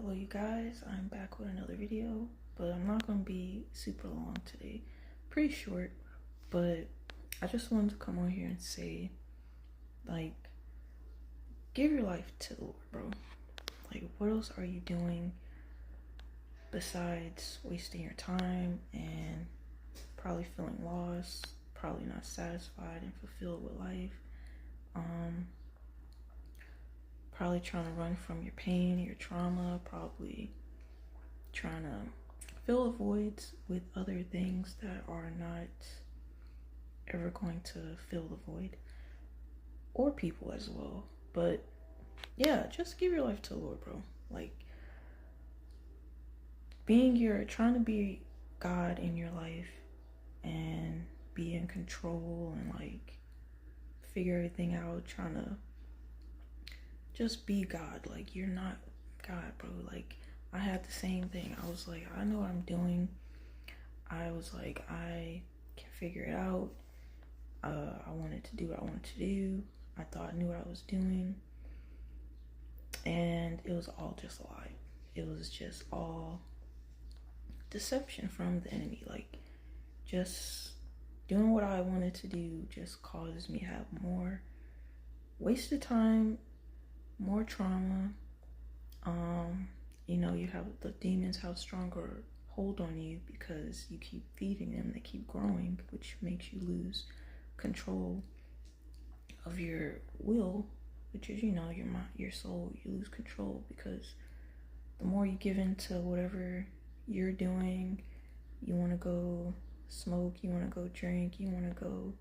Hello you guys, I'm back with another video, but I'm not going to be super long today. Pretty short, but I just wanted to come on here and say, like, give your life to the Lord, bro. Like, what else are you doing besides wasting your time and probably feeling lost, probably not satisfied and fulfilled with life? Probably trying to run from your pain, your trauma, probably trying to fill the voids with other things that are not ever going to fill the void, or people as well. But yeah, just give your life to the Lord, bro. Like, trying to be God in your life and be in control and like figure everything out, trying to just be God. Like, you're not God, bro. Like, I had the same thing. I was like, I know what I'm doing. I was like, I can figure it out. I wanted to do what I wanted to do. I thought I knew what I was doing. And it was all just a lie. It was just all deception from the enemy. Like, just doing what I wanted to do just causes me to have more wasted time, more trauma. You have the demons have stronger hold on you because you keep feeding them. They keep growing, which makes you lose control of your will, which is, your mind, your soul. You lose control because the more you give into whatever you're doing, you want to go smoke, you want to go drink, you want to go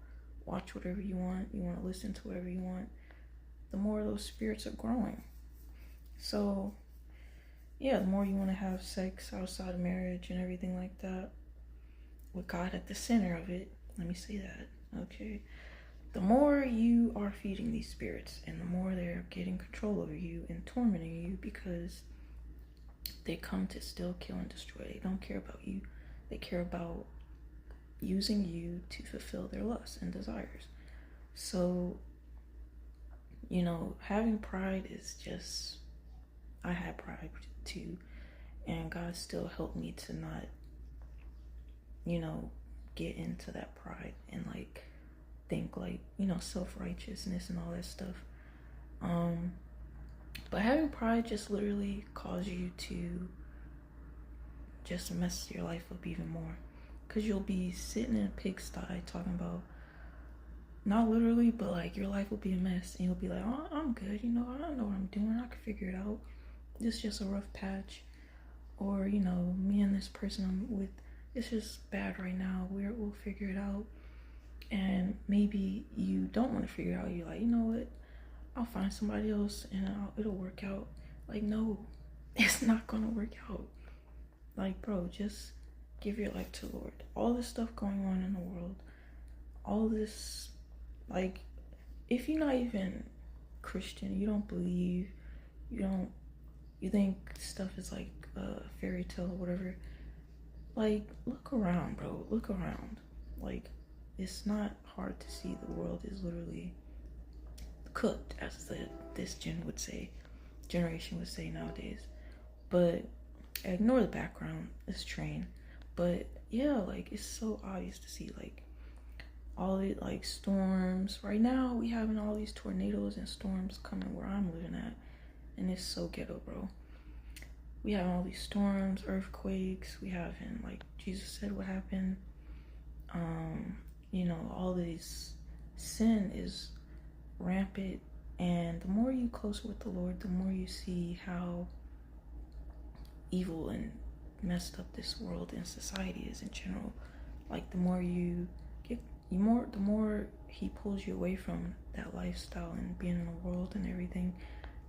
watch whatever you want, you want to listen to whatever you want, the more those spirits are growing. So yeah, the more you want to have sex outside of marriage and everything like that, with God at the center of it, let me say that, okay? The more you are feeding these spirits and the more they're getting control over you and tormenting you, because they come to steal, kill, and destroy. They don't care about you. They care about using you to fulfill their lusts and desires. So, having pride is just, I had pride too, and God still helped me to not, get into that pride and like think like, self-righteousness and all that stuff. But having pride just literally causes you to just mess your life up even more, because you'll be sitting in a pigsty talking about, not literally, but like your life will be a mess and you'll be like, oh, I'm good, I don't know what I'm doing, I can figure it out, this is just a rough patch. Or me and this person I'm with, it's just bad right now, we'll figure it out. And maybe you don't want to figure it out. You're like, you know what, I'll find somebody else and it'll work out. Like, no, it's not gonna work out. Like, bro, just give your life to the Lord. All this stuff going on in the world, all this, like, if you're not even Christian, you don't believe, you think stuff is like a fairy tale or whatever, like, look around, bro. Look around. Like, it's not hard to see the world is literally cooked, as this generation would say nowadays. But ignore the background, this train. But yeah, like, it's so obvious to see, like, all the like storms. Right now we having all these tornadoes and storms coming where I'm living at, and it's so ghetto, bro. We have all these storms, earthquakes, we have, and like Jesus said, what happened. All these sin is rampant, and the more you closer with the Lord, the more you see how evil and messed up this world and society is in general. Like, the more you get, the more he pulls you away from that lifestyle and being in the world and everything,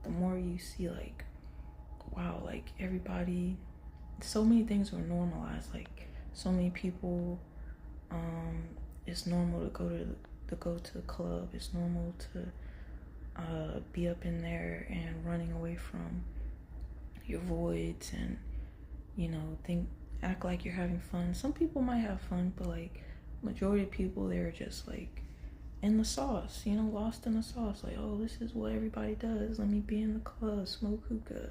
the more you see, like, wow, like, everybody, so many things were normalized. Like, so many people, it's normal to go to the club. It's normal to be up in there and running away from your voids and act like you're having fun. Some people might have fun, but like majority of people, they're just like in the sauce, lost in the sauce. Like, oh, this is what everybody does, let me be in the club, smoke hookah,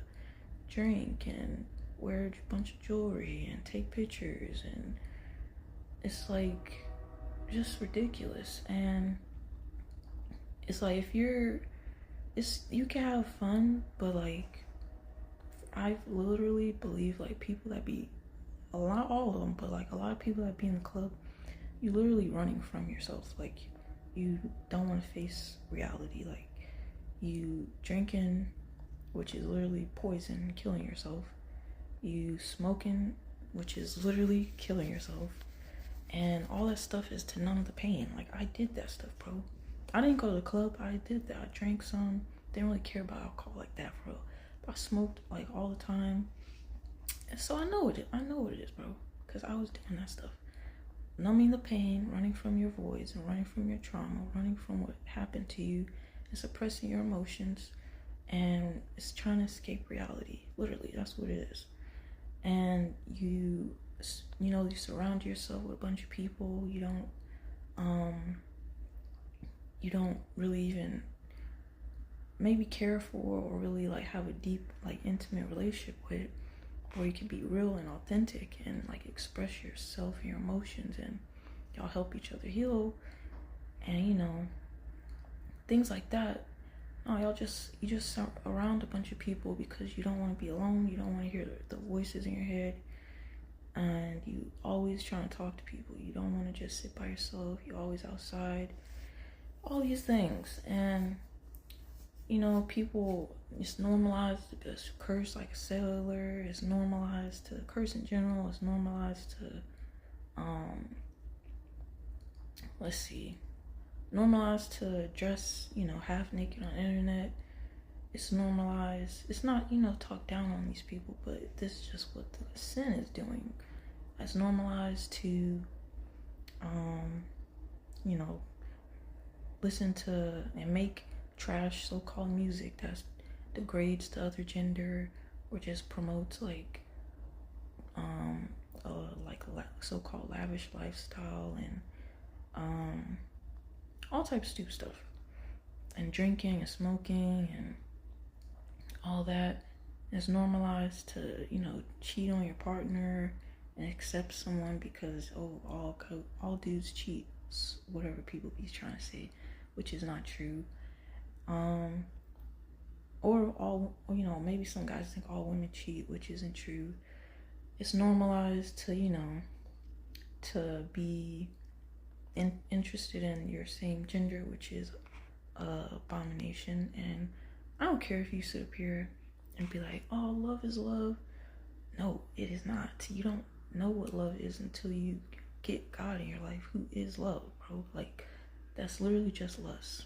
drink and wear a bunch of jewelry and take pictures, and it's like just ridiculous. And it's like if you're it's you can have fun, but like I literally believe like people that be a lot all of them, but like a lot of people that be in the club, you literally running from yourself. Like you don't want to face reality. Like you drinking, which is literally poison, killing yourself. You smoking, which is literally killing yourself. And all that stuff is to numb the pain. Like I did that stuff, bro. I didn't go to the club. I did that. I drank some. Didn't really care about alcohol like that, bro. But I smoked like all the time, and so I know what it is, bro. Cause I was doing that stuff, numbing the pain, running from your voids, and running from your trauma, running from what happened to you, and suppressing your emotions, and it's trying to escape reality. Literally, that's what it is. And you surround yourself with a bunch of people you don't really even maybe care for, or really like have a deep like intimate relationship with, where you can be real and authentic and like express yourself and your emotions, and y'all help each other heal, and things like that. No, you just around a bunch of people because you don't want to be alone. You don't want to hear the voices in your head, and you always trying to talk to people. You don't want to just sit by yourself. You're always outside. All these things, and people, it's normalized to curse like a sailor. It's normalized to curse in general. It's normalized to let's see, normalized to dress half naked on the internet. It's normalized. It's not talk down on these people, but this is just what the sin is doing. It's normalized to listen to and make trash so-called music that degrades the other gender, or just promotes like so-called lavish lifestyle, and all types of stupid stuff, and drinking and smoking and all that is normalized to cheat on your partner and accept someone because all dudes cheat, whatever people be trying to say, which is not true. Or all, maybe some guys think all women cheat, which isn't true. It's normalized to be interested in your same gender, which is abomination. And I don't care if you sit up here and be like, oh, love is love. No, it is not. You don't know what love is until you get God in your life, who is love, bro. Like, that's literally just lust.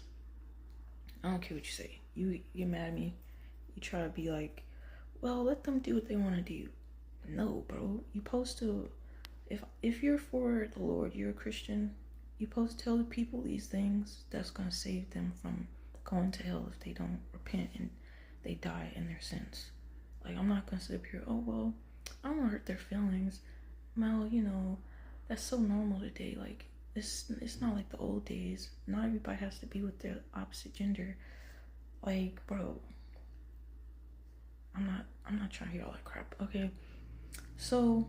I don't care what you say. You get mad at me. You try to be like, well, let them do what they want to do. No, bro. You supposed to, if you're for the Lord, you're a Christian, you supposed to tell the people these things that's going to save them from going to hell if they don't repent and they die in their sins. Like, I'm not going to sit up here, oh, well, I don't want to hurt their feelings. Well, that's so normal today. Like, it's not like the old days. Not everybody has to be with their opposite gender. Like, bro, I'm not trying to hear all that crap. Okay, so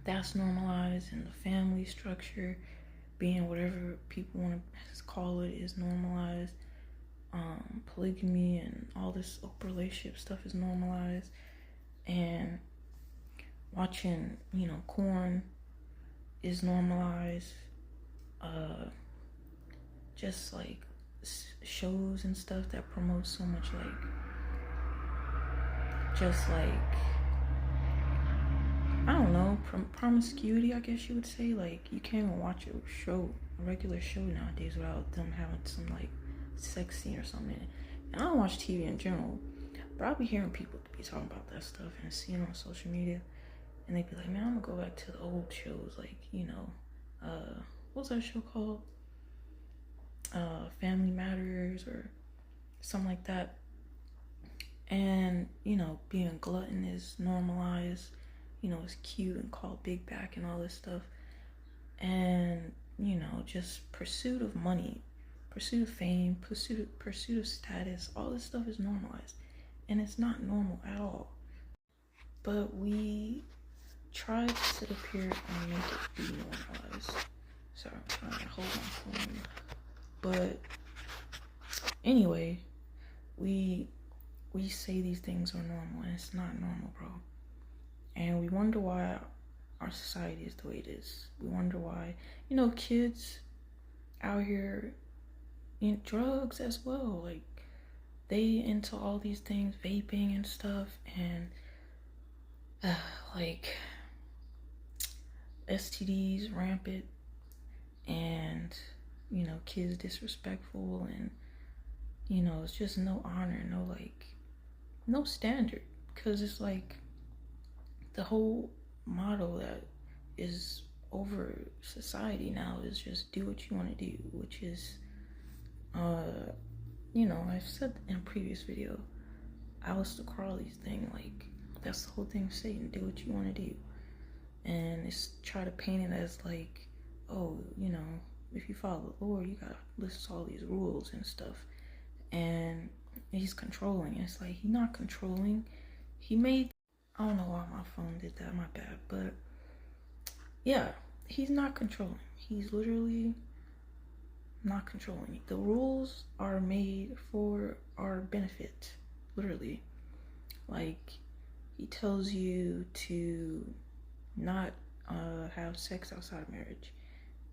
that's normalized, and the family structure being whatever people want to call it is normalized. Polygamy and all this open relationship stuff is normalized, and watching corn is normalized. Just like shows and stuff that promote so much just like I don't know, promiscuity, I guess you would say. Like, you can't even watch a regular show nowadays without them having some like sex scene or something. And I don't watch TV in general, but I'll be hearing people be talking about that stuff and seeing it on social media, and they be like, man, I'm gonna go back to the old shows, like what's that show called? Family Matters or something like that. And being a glutton is normalized. It's cute and called big back and all this stuff. And just pursuit of money, pursuit of fame, pursuit of status, all this stuff is normalized, and it's not normal at all. but we try to sit up here and make it be normalized. Sorry, I'm trying to hold my phone. But anyway, we say these things are normal, and it's not normal, bro. And we wonder why our society is the way it is. We wonder why, kids out here in drugs as well. Like, they into all these things, vaping and stuff, and like STDs rampant, and kids disrespectful, and it's just no honor, no standard, because it's like the whole model that is over society now is just do what you want to do, which is I've said in a previous video, Aleister Crowley's thing, like, that's the whole thing of Satan, do what you want to do. And it's try to paint it as like, oh, if you follow the Lord, you gotta list all these rules and stuff. And he's controlling. It's like, he's not controlling. He made, I don't know why my phone did that, my bad. But yeah, he's not controlling. He's literally not controlling. The rules are made for our benefit, literally. Like, he tells you to not have sex outside of marriage,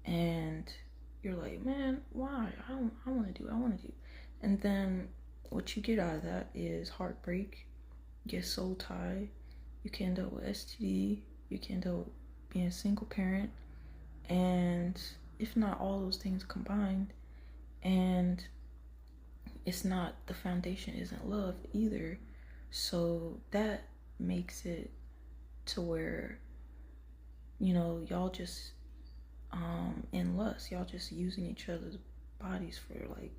and you're like, man, why? I want to do. And then what you get out of that is heartbreak. You get soul tie. You can end up with STD. You can end up being a single parent, and if not all those things combined, and it's not, the foundation isn't love either. So that makes it to where y'all just in lust, y'all just using each other's bodies for like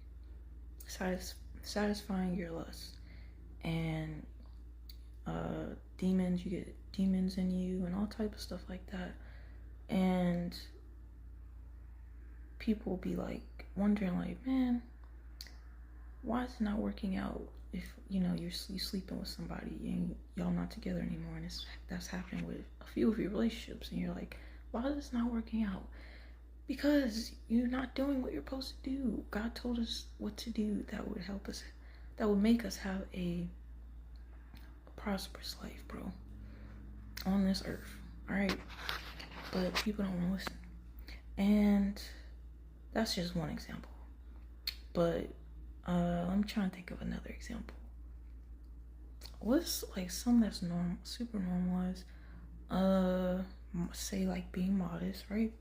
satisfying your lust, and demons, you get demons in you and all type of stuff like that. And people be like wondering, like, man, why is it not working out if you're sleeping with somebody and y'all not together anymore? And that's happening with a few of your relationships, and you're like, why is this not working out? Because you're not doing what you're supposed to do. God told us what to do that would help us, that would make us have a prosperous life, bro, on this earth. All right, but people don't want to listen, and that's just one example. But I'm trying to think of another example. What's like something that's normal, super normalized? Say like being modest, right?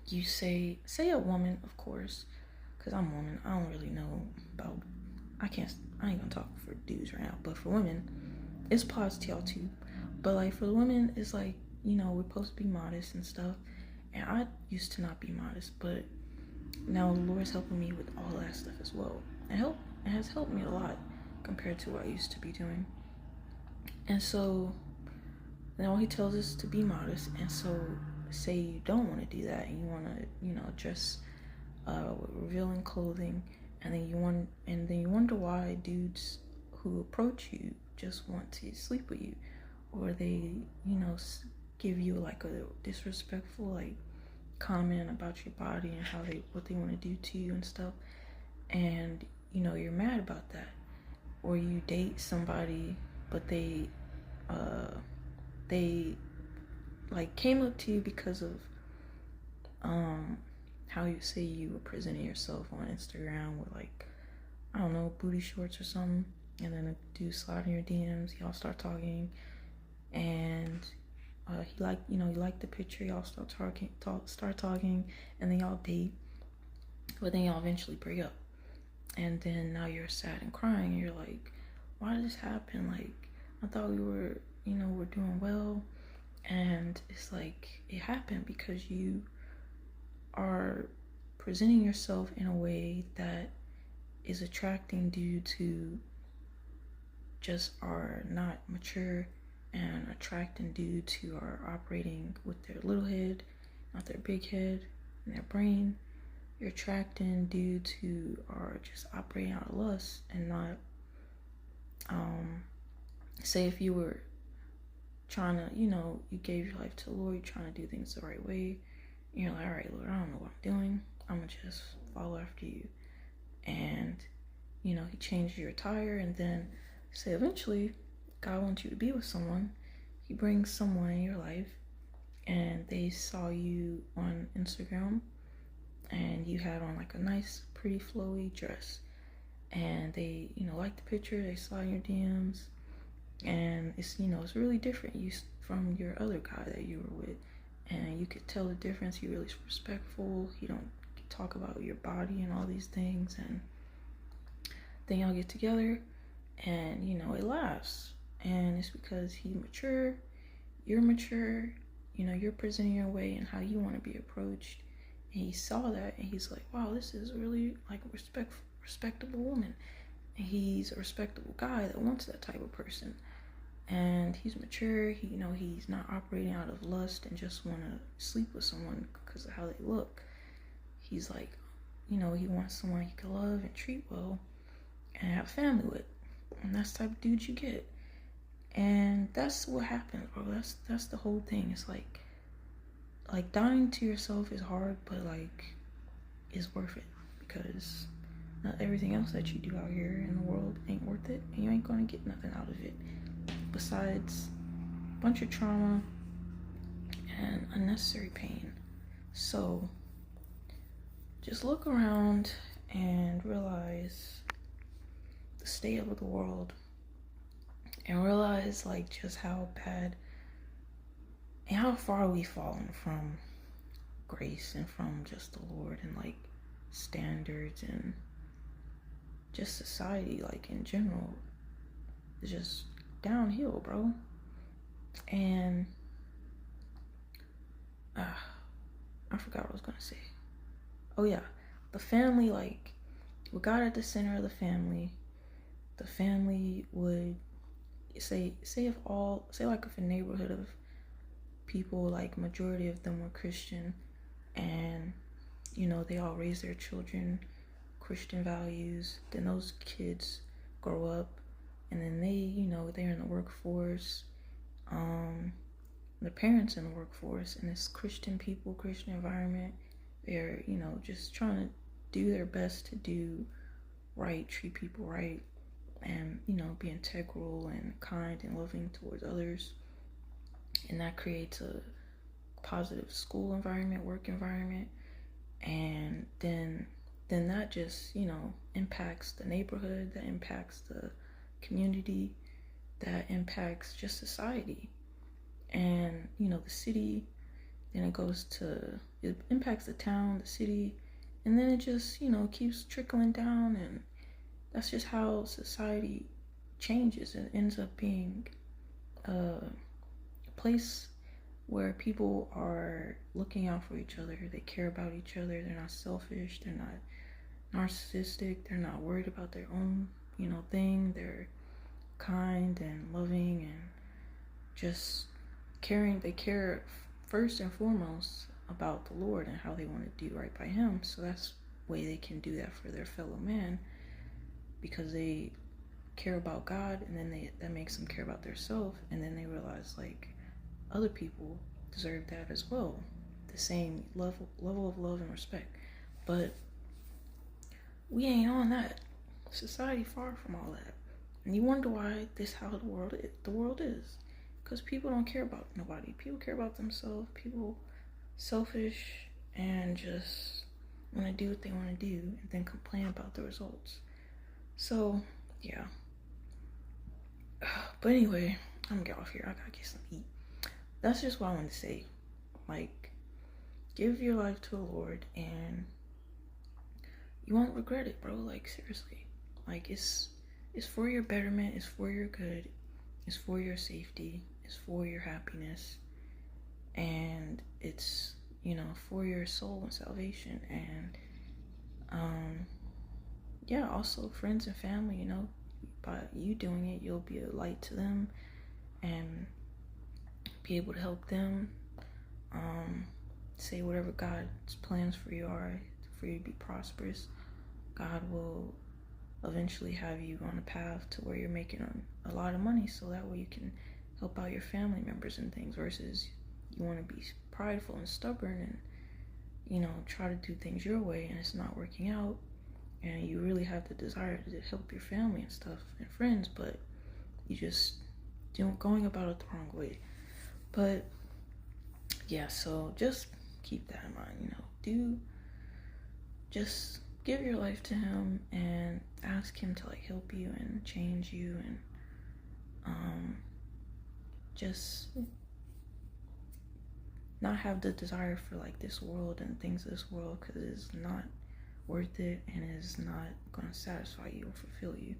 You say a woman, of course, because I'm a woman. I don't really know about. I ain't gonna talk for dudes right now, but for women, it's applies to y'all too. But like for the women, it's like we're supposed to be modest and stuff. And I used to not be modest, but now the Lord's helping me with all that stuff as well. It has helped me a lot compared to what I used to be doing. And so now he tells us to be modest. And so say you don't want to do that, and you want to, dress with revealing clothing, and then you wonder why dudes who approach you just want to sleep with you, or they give you like a disrespectful like comment about your body and what they want to do to you and stuff, and you're mad about that. Or you date somebody, but they like came up to you because of how you say you were presenting yourself on Instagram with, like, I don't know, booty shorts or something, and then a dude slide in your DMs, y'all start talking, and he liked the picture, y'all start talking, and then y'all date, but then y'all eventually break up, and then now you're sad and crying, and you're like, why did this happen? Like, I thought we were, we're doing well. And it's like, it happened because you are presenting yourself in a way that is attracting dudes who just are not mature, and attracting dudes who are operating with their little head, not their big head, and their brain. You're attracting dudes who are just operating out of lust and not say if you were trying to, you gave your life to the Lord, you're trying to do things the right way, and you're like, all right, Lord, I don't know what I'm doing, I'm gonna just follow after you. And he changes your attire, and then say eventually God wants you to be with someone. He brings someone in your life, and they saw you on Instagram, and you had on like a nice, pretty, flowy dress, and they, liked the picture. They saw your DMs, and it's really different from your other guy that you were with, and you could tell the difference. You're really respectful. You don't talk about your body and all these things, and then y'all get together, and it lasts, and it's because he's mature, you're mature, you're presenting your way and how you want to be approached, and he saw that, and he's like, wow, this is really like a respectable woman, and he's a respectable guy that wants that type of person, and he's mature. He's not operating out of lust and just want to sleep with someone because of how they look. He's like, he wants someone he can love and treat well and have family with, and that's the type of dude you get. And that's what happens, bro. That's the whole thing. It's like dying to yourself is hard, but like it's worth it, because not everything else that you do out here in the world ain't worth it, and you ain't gonna get nothing out of it besides a bunch of trauma and unnecessary pain. So just look around and realize the state of the world, and realize like just how bad and how far we've fallen from grace and from just the Lord, and like standards and just society like in general is just downhill, bro. And I forgot what I was gonna say. Oh yeah, the family, like with God at the center of the family would say if a neighborhood of people, like majority of them were Christian, and they all raise their children Christian values, then those kids grow up, and then they're in the workforce, the parents in the workforce, and it's Christian people, Christian environment. They're just trying to do their best to do right, treat people right, and be integral and kind and loving towards others, and that creates a positive school environment, work environment, and then that just impacts the neighborhood, that impacts the community, that impacts just society, and the city. Then it impacts the town, the city, and then it just keeps trickling down, and that's just how society changes. It ends up being a place where people are looking out for each other. They care about each other. They're not selfish. They're not narcissistic. They're not worried about their own, thing. They're kind and loving and just caring. They care first and foremost about the Lord and how they want to do right by Him. So that's the way they can do that for their fellow man, because they care about God, and then that makes them care about themselves, and then they realize like other people deserve that as well, the same level of love and respect. But we ain't on that. Society far from all that, and you wonder why this how the world is, because people don't care about nobody. People care about themselves. People selfish and just want to do what they want to do, and then complain about the results. So yeah. But anyway, I'm gonna get off here. I gotta get some eat. That's just what I wanted to say. Like, give your life to the Lord, and you won't regret it, bro. Like, seriously. Like, it's for your betterment. It's for your good. It's for your safety. It's for your happiness. And it's, for your soul and salvation. And, yeah, also friends and family, by you doing it, you'll be a light to them and be able to help them say whatever God's plans for you are, for you to be prosperous. God will eventually have you on a path to where you're making a lot of money so that way you can help out your family members and things, versus you want to be prideful and stubborn and, you know, try to do things your way and it's not working out, and you really have the desire to help your family and stuff and friends, but you just going about it the wrong way. But yeah, so just keep that in mind, you know. Just give your life to him and ask him to like help you and change you, and just not have the desire for like this world and things of this world, because it's not worth it and it's not going to satisfy you or fulfill you.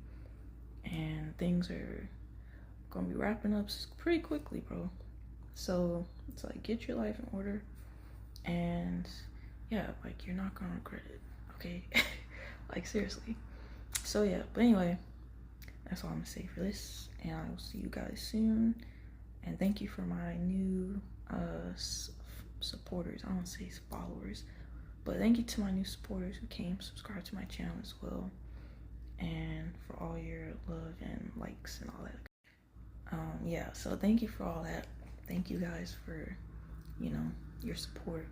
And things are going to be wrapping up pretty quickly, bro. So it's like, get your life in order, and yeah, like you're not going to regret it, okay? Like seriously. So yeah, but anyway, that's all I'm gonna say for this, and I will see you guys soon. And thank you for my new supporters. I don't want to say followers, but thank you to my new supporters who came subscribe to my channel as well, and for all your love and likes and all that. Yeah, so thank you for all that. Thank you guys for, you know, your support.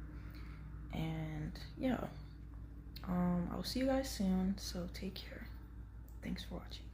And yeah, I'll see you guys soon, so take care. Thanks for watching.